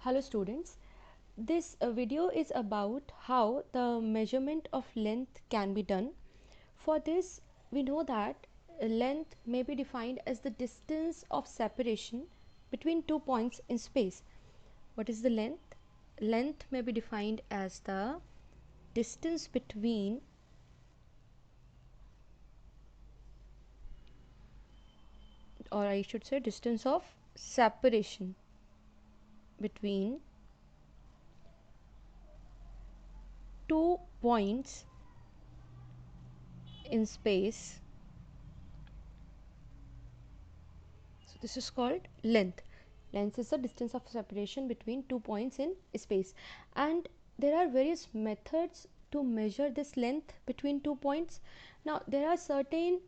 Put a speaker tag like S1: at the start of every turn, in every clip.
S1: Hello students, this video is about how the measurement of length can be done. For this, we know that length may be defined as the distance of separation between 2 points in space. What is the length? Length may be defined as the distance between or I should say distance of separation between 2 points in space. So this is called length. Length is the distance of separation between 2 points in space, and there are various methods to measure this length between 2 points. Now there are certain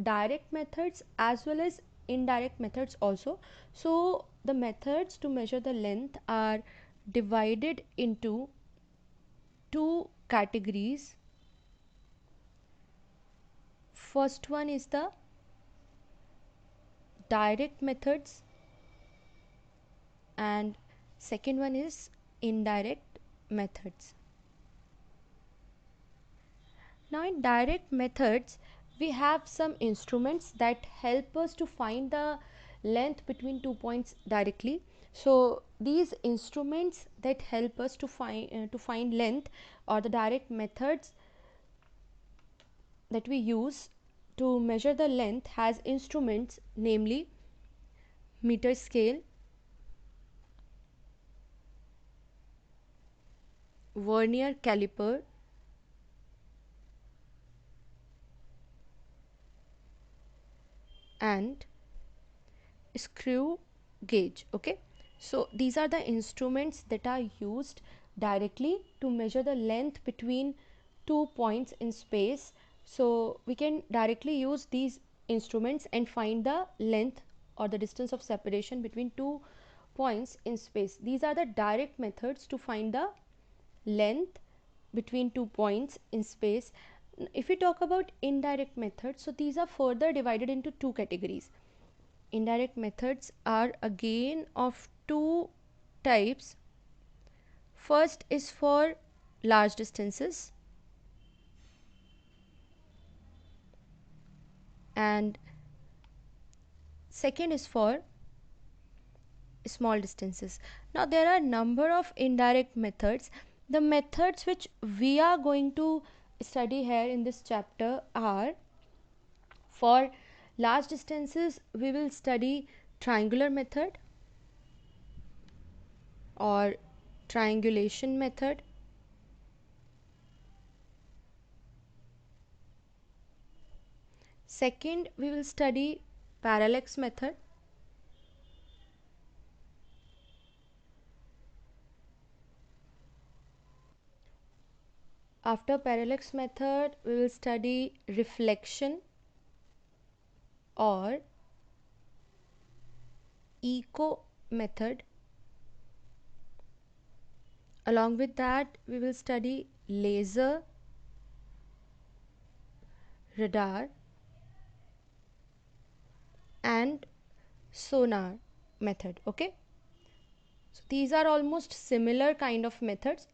S1: direct methods as well as indirect methods also. So the methods to measure the length are divided into two categories. First one is the direct methods and second one is indirect methods. Now in direct methods we have some instruments that help us to find the length between 2 points directly. So these instruments that help us to find length, or the direct methods that we use to measure the length, has instruments namely meter scale, vernier caliper, and screw gauge. Okay, so these are the instruments that are used directly to measure the length between 2 points in space. So we can directly use these instruments and find the length or the distance of separation between 2 points in space. These are the direct methods to find the length between 2 points in space. If we talk about indirect methods, so these are further divided into two categories. Indirect methods are again of two types. First is for large distances and second is for small distances. Now there are number of indirect methods. The methods which we are going to study here in this chapter are: for large distances we will study triangular method or triangulation method. Second, we will study parallax method. After parallax method, we will study reflection or echo method. Along with that, we will study laser, radar, and sonar method. Okay, so these are almost similar kind of methods.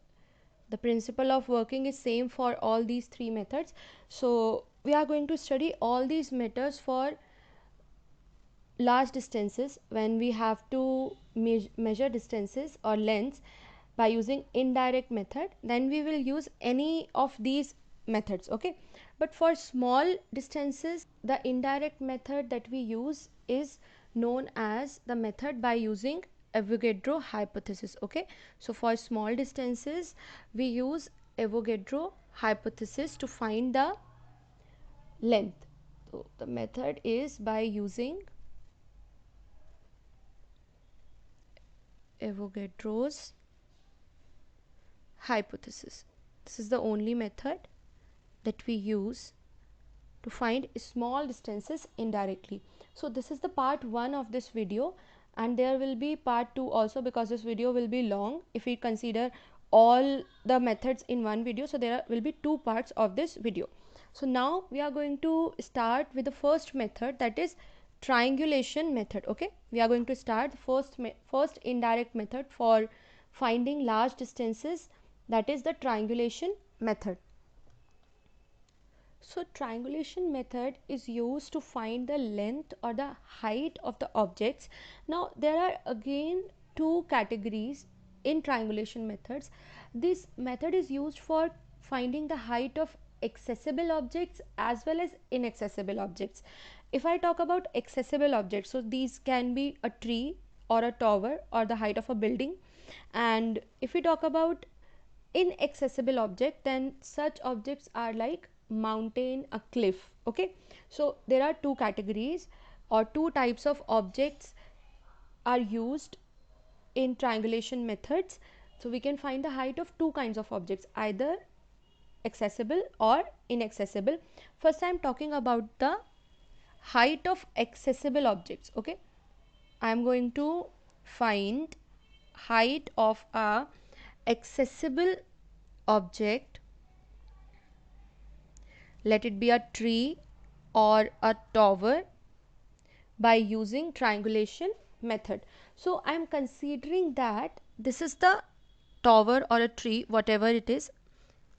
S1: The principle of working is same for all these three methods. So we are going to study all these methods for large distances when we have to measure distances or lengths by using indirect method. Then we will use any of these methods. Okay, but for small distances the indirect method that we use is known as the method by using Avogadro hypothesis. Okay, so for small distances we use Avogadro hypothesis to find the length. So the method is by using Avogadro's hypothesis. This is the only method that we use to find small distances indirectly. So this is the part 1 of this video, and there will be part 2 also, because this video will be long if we consider all the methods in one video. So there will be two parts of this video. So now we are going to start with the first method, that is triangulation method. Okay, we are going to start the first indirect method for finding large distances, that is the triangulation method. So triangulation method is used to find the length or the height of the objects. Now there are again two categories in triangulation methods. This method is used for finding the height of accessible objects as well as inaccessible objects. If I talk about accessible objects, so these can be a tree or a tower or the height of a building. And if we talk about inaccessible object, then such objects are like mountain, a cliff. Okay, so there are two categories or two types of objects are used in triangulation methods. So we can find the height of two kinds of objects, either accessible or inaccessible. First I am talking about the height of accessible objects. Okay, I am going to find height of a accessible object, let it be a tree or a tower, by using triangulation method. So I am considering that this is the tower or a tree, whatever it is.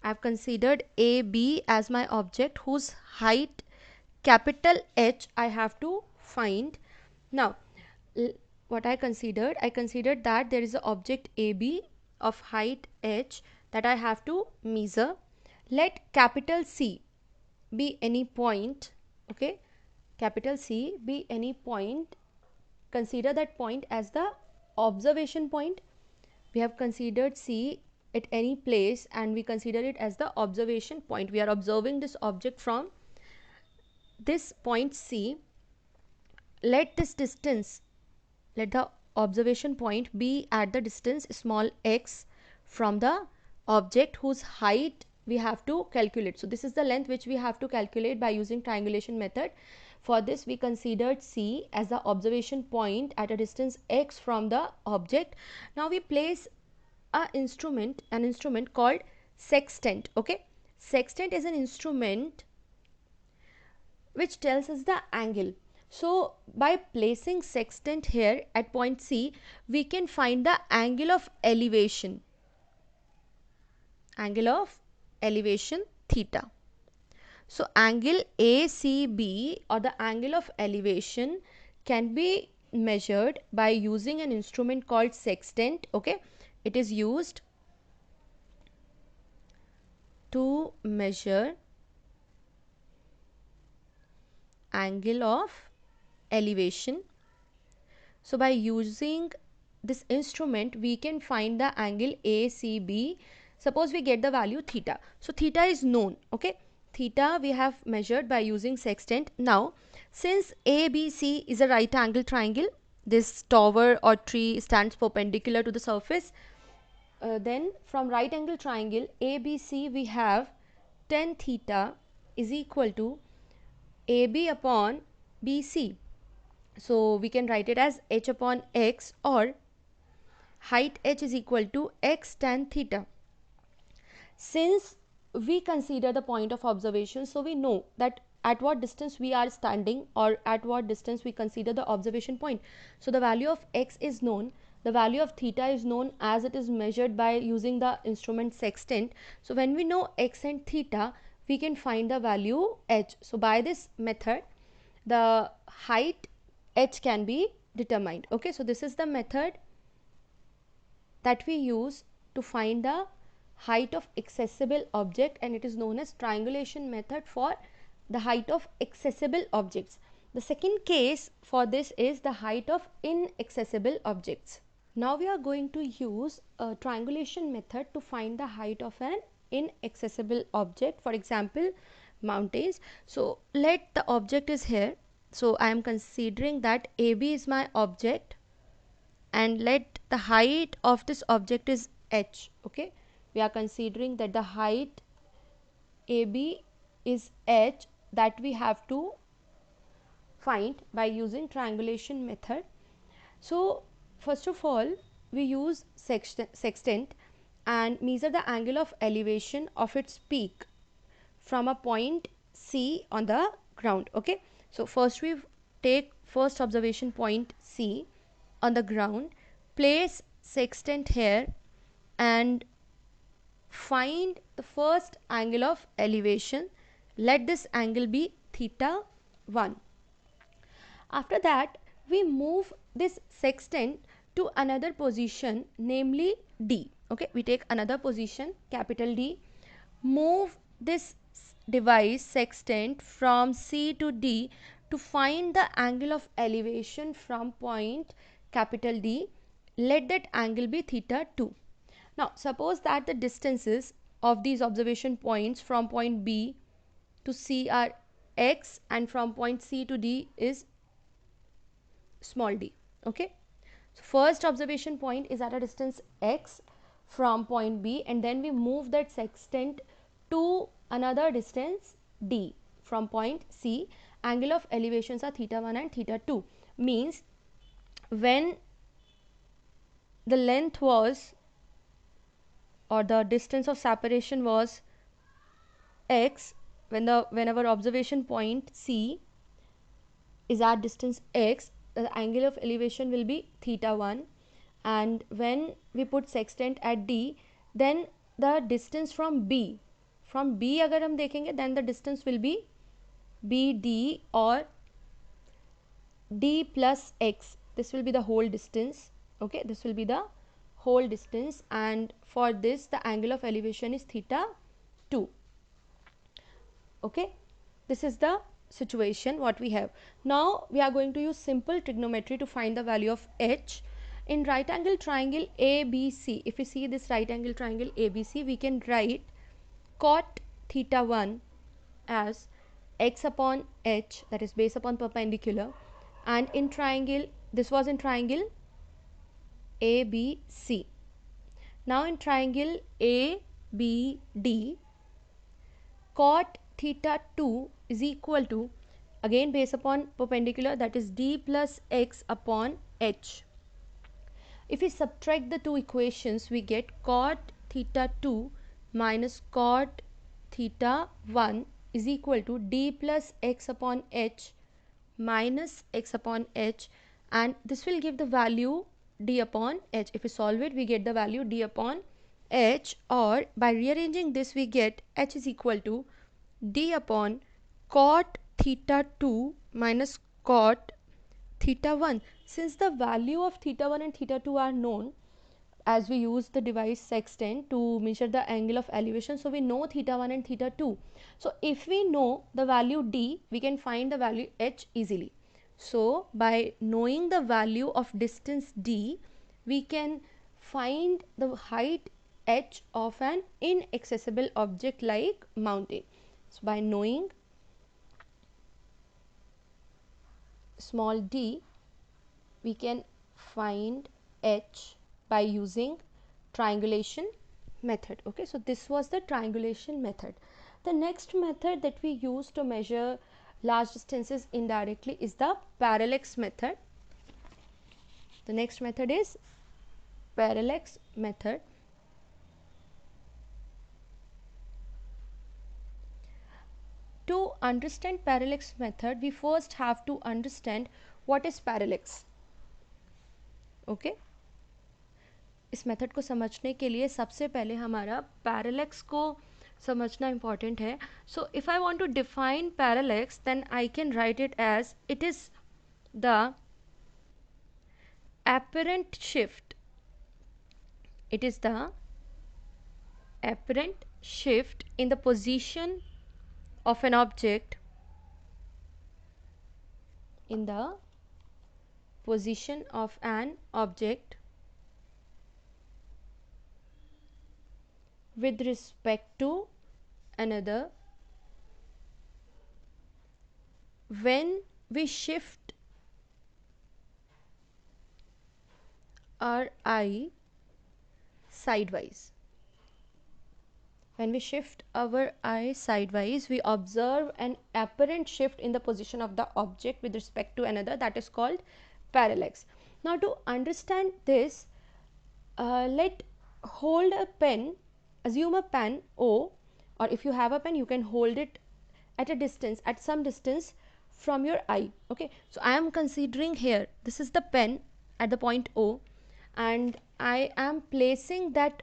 S1: I have considered AB as my object whose height capital H I have to find. Now what I considered that there is an object AB of height H that I have to measure. Let capital C be any point. Okay, capital C be any point. Consider that point as the observation point. We have considered C at any place and we consider it as the observation point. We are observing this object from this point C. Let this distance, let the observation point be at the distance small x from the object whose height we have to calculate. So this is the length which we have to calculate by using triangulation method. For this we considered C as the observation point at a distance x from the object. Now we place an instrument called sextant. Okay, sextant is an instrument which tells us the angle. So by placing sextant here at point C, we can find the angle of elevation theta. So angle ACB or the angle of elevation can be measured by using an instrument called sextant. Okay, it is used to measure angle of elevation. So by using this instrument we can find the angle ACB. Suppose we get the value theta. So theta is known. Okay, theta we have measured by using sextant. Now since ABC is a right angle triangle, this tower or tree stands perpendicular to the surface, then from right angle triangle ABC we have tan theta is equal to AB upon BC. So we can write it as h upon x, or height h is equal to x tan theta. Since we consider the point of observation, so we know that at what distance we are standing or at what distance we consider the observation point. So the value of x is known, the value of theta is known as it is measured by using the instrument sextant. So when we know x and theta, we can find the value h. So by this method the height h can be determined. Okay, so this is the method that we use to find the height of accessible object, and it is known as triangulation method for the height of accessible objects. The second case for this is the height of inaccessible objects. Now we are going to use a triangulation method to find the height of an inaccessible object, for example mountains. So let the object is here. So I am considering that AB is my object and let the height of this object is h. Okay, we are considering that the height AB is h, that we have to find by using triangulation method. So first of all we use sextant and measure the angle of elevation of its peak from a point C on the ground. Okay, so first we take first observation point C on the ground, place sextant here and find the first angle of elevation. Let this angle be theta 1. After that, we move this sextant to another position, namely D. Okay, we take another position, capital D, move this device sextant from C to D to find the angle of elevation from point capital D. Let that angle be theta 2. Now suppose that the distances of these observation points from point B to C are x and from point C to D is small d. Okay, so first observation point is at a distance x from point B, and then we move that sextant to another distance d from point C. Angle of elevations are theta 1 and theta 2. Means when the length was, or the distance of separation was x, whenever observation point C is at distance x, the angle of elevation will be theta 1, and when we put sextant at D, then the distance from B अगर हम देखेंगे, then the distance will be BD or D plus x. This will be the whole distance. Okay, this will be the whole distance, and for this the angle of elevation is theta 2. Okay, this is the situation what we have. Now we are going to use simple trigonometry to find the value of h. In right angle triangle ABC, if we see this right angle triangle ABC, we can write cot theta 1 as x upon h, that is base upon perpendicular, and in triangle, this was in triangle ABC. Now in triangle ABD, cot theta 2 is equal to, again base upon perpendicular, that is d plus x upon h. If we subtract the two equations, we get cot theta 2 minus cot theta 1 is equal to d plus x upon h minus x upon h, and this will give the value d upon h. If we solve it, we get the value d upon h, or by rearranging this we get h is equal to d upon cot theta 2 minus cot theta 1. Since the value of theta 1 and theta 2 are known, as we use the device sextant to measure the angle of elevation, so we know theta 1 and theta 2. So if we know the value d, we can find the value h easily. So by knowing the value of distance d, we can find the height h of an inaccessible object like mountain. So by knowing small d, we can find h by using triangulation method. Okay, so this was the triangulation method. The next method that we use to measure large distances indirectly is the parallax method. The next method is parallax method. To understand parallax method, we first have to understand what is parallax. Okay, इस method को समझने के लिए सबसे पहले हमारा parallax को समझना इम्पॉर्टेंट है. So if I want to define parallax, then I can write it as it is the apparent shift. It is the apparent shift in the position of an object, in the position of an object with respect to another when we shift our eye sidewise. When we shift our eye sidewise, we observe an apparent shift in the position of the object with respect to another, that is called parallax. Now to understand this, let hold a pen, assume a pen O, or if you have a pen you can hold it at a distance, at some distance from your eye. Okay, so I am considering here this is the pen at the point O, and I am placing that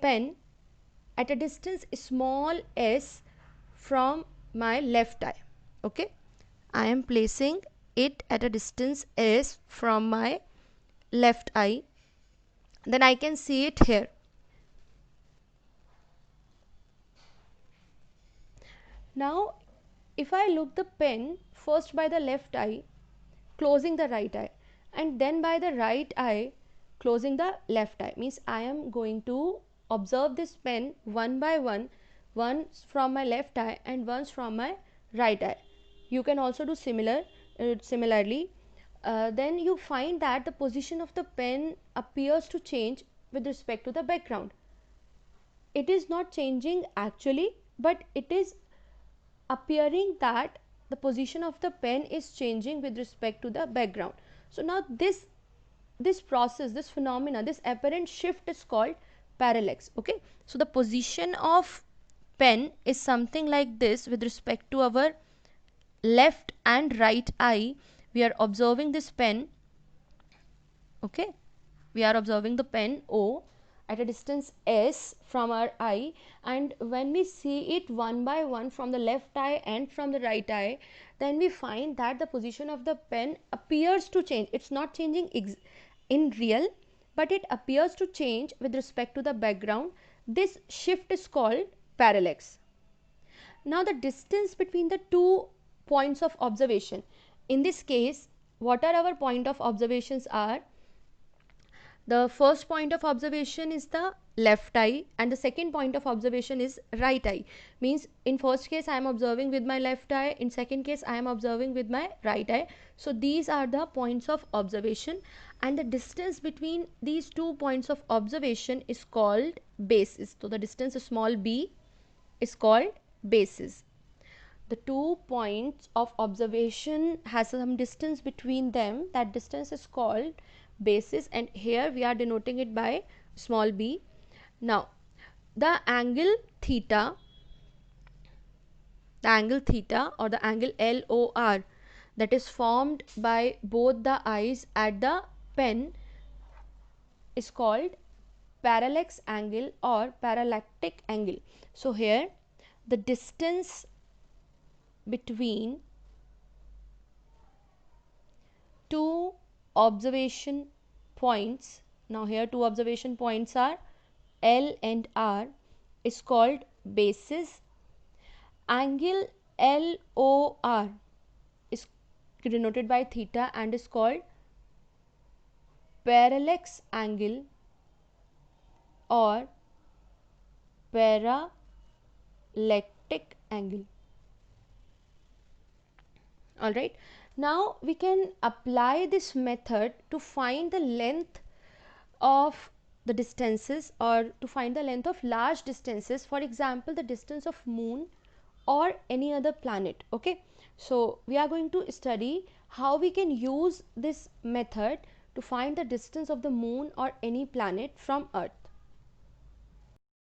S1: pen at a distance small s from my left eye. Okay, I am placing it at a distance s from my left eye, then I can see it here. Now if I look the pen first by the left eye closing the right eye, and then by the right eye closing the left eye, means I am going to observe this pen one by one, once from my left eye and once from my right eye. You can also do similarly. Then you find that the position of the pen appears to change with respect to the background. It is not changing actually, but it is appearing that the position of the pen is changing with respect to the background. So now this process, this phenomena, this apparent shift is called parallax. Okay, so the position of pen is something like this with respect to our left and right eye. We are observing this pen. Okay, we are observing the pen O at a distance s from our eye, and when we see it one by one from the left eye and from the right eye, then we find that the position of the pen appears to change. It's not changing in real, but it appears to change with respect to the background. This shift is called parallax. Now the distance between the two points of observation, in this case what are our point of observations are, the first point of observation is the left eye and the second point of observation is right eye. Means in first case I am observing with my left eye, in second case I am observing with my right eye. So these are the points of observation, and the distance between these 2 points of observation is called basis. So the distance small b is called basis. The 2 points of observation has some distance between them, that distance is called basis, and here we are denoting it by small b. Now the angle theta or the angle LOR that is formed by both the eyes at the pen is called parallax angle or parallactic angle. So here the distance between two observation points, now here two observation points are L and R, is called basis. Angle LOR is denoted by theta and is called parallax angle or parallactic angle. Alright, now we can apply this method to find the length of the distances or to find the length of large distances, for example the distance of moon or any other planet. Okay, so we are going to study how we can use this method to find the distance of the moon or any planet from Earth.